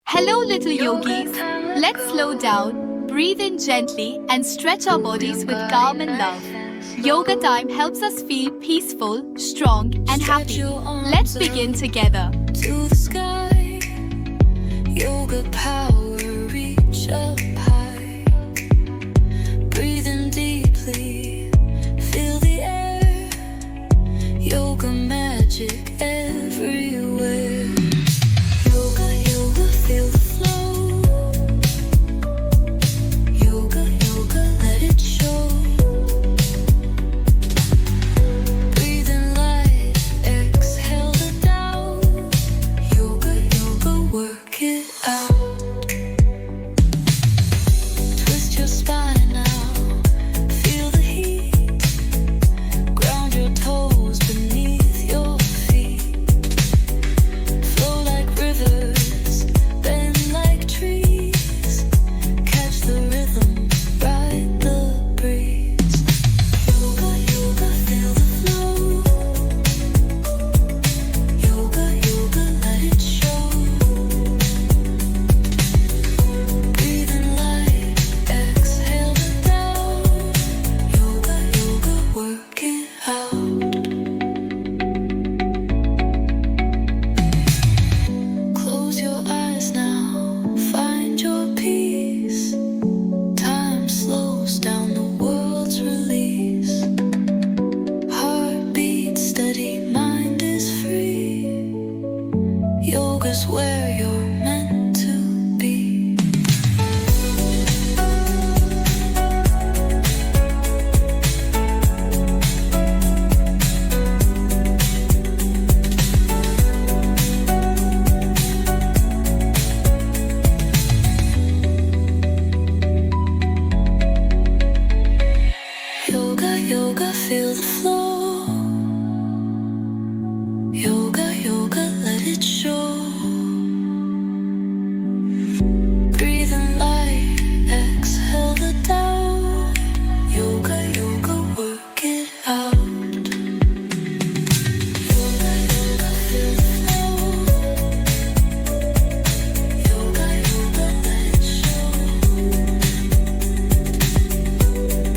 Hello, little yogis. Let's slow down, breathe in gently, and stretch our bodies with calm and love. Yoga time helps us feel peaceful, strong, and happy. Let's begin together. To the sky, yoga power, reach up high. Breathe in deeply, feel the air. Yoga magic everywhere. Yoga, yoga, feel the flow. Yoga, yoga, let it show. Breathe in light, exhale the doubt. Yoga, yoga, work it out. Twist your spine now, feel the heat. Ground your toes beneath your feet. Flow like rivers, bend like trees. Catch the rhythm, ride the breeze. Yoga, yoga, feel the flow. Yoga, yoga, let it show. Breathe in light, exhale the doubt. Yoga, yoga, work it out. Close your eyes now, find your peace. Time slows down, the world's release. Heartbeat steady, mind is free. Yoga's where you're meant to be. Yoga, yoga, feel the flow. Yoga, yoga, let it show. Breathe in light, exhale the doubt. Yoga, yoga, work it out. Yoga, yoga, feel the flow. Yoga, yoga, let it show.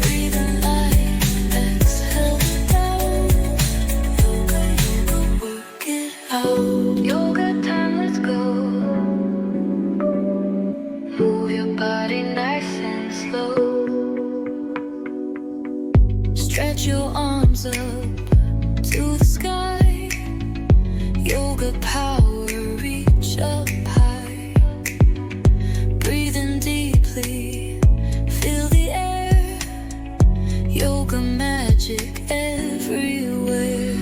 Breathe in light, exhale the doubt. Yoga, yoga, work it out. Yoga time, let's go. Move your body nice and slow. Stretch your arms up to the sky. Yoga power, reach up high. Breathe in deeply, feel the air. Yoga magic everywhere.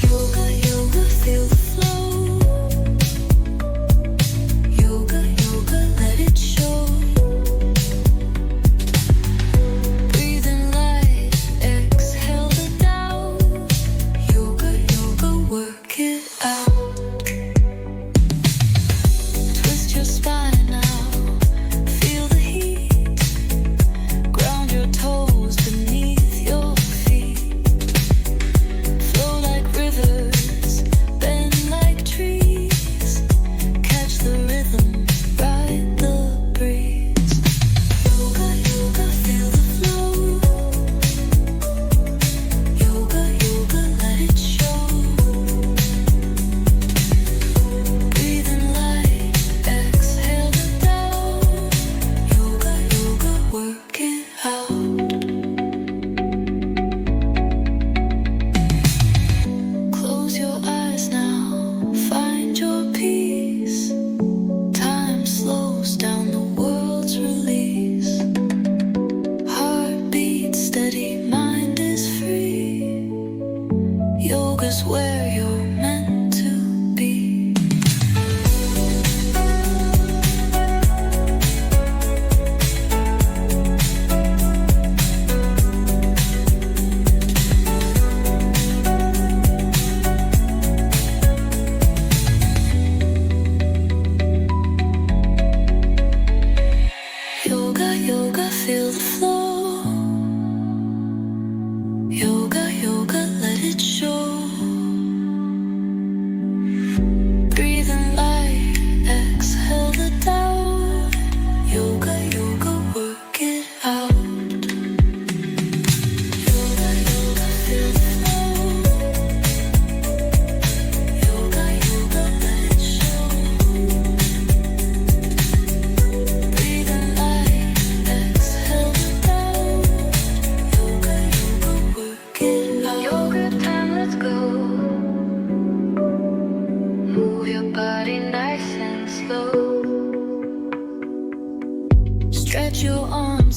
Yoga, yoga, feel the flow. Yoga, yoga, let it show. Breathe in light, exhale the doubt. Yoga, yoga, work it out. Twist your spine now, feel the heat. Ground your toes beneath your feet.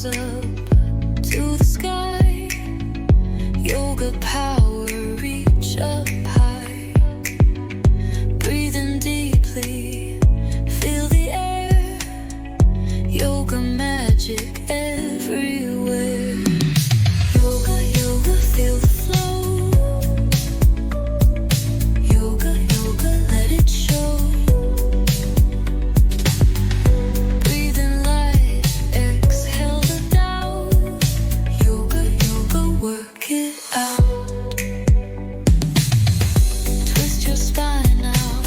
arms up to the sky. Yoga power, reach up high. Breathing deeply, feel the air. Yoga magic everywhere. Yoga, yoga, feel the flow. Yoga, yoga, let it show. Breathing light, exhale the doubt. Yoga, yoga, work it out. Twist your spine now,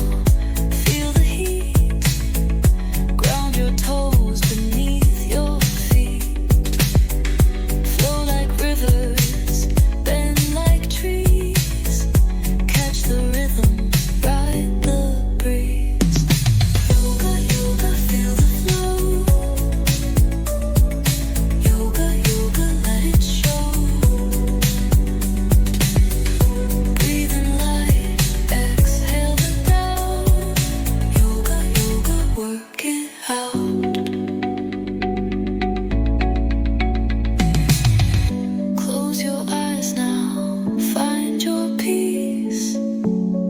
feel the heat. Ground your toes beneath your feet. Flow like rivers, bend like trees. Catch the rhythm, ride the breeze. Yoga, yoga, feel the flow. Yoga, yoga, let it show. Breathing light, exhale the doubt. Yoga, yoga, work it out. Close your eyes now, find your peace.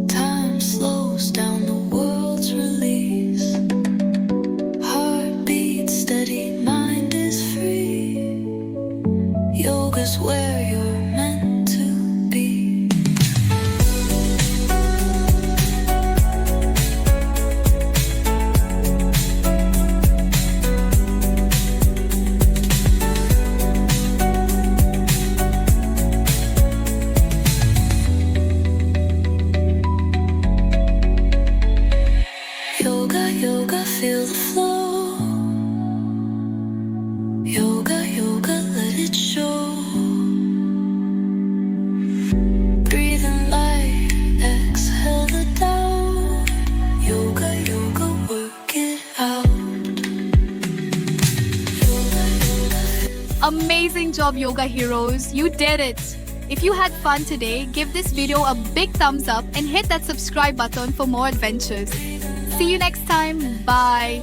Time slows down, the world's release. Heartbeat steady, mind is free. Yoga's where you're meant to be. Yoga, yoga, feel the flow. Yoga, yoga, let it show. Breathing light, exhale the doubt. Yoga, yoga, work it out. Yoga, yoga. Amazing job, yoga heroes. You did it. If you had fun today, give this video a big thumbs up and hit that subscribe button for more adventures. See you next time. Bye.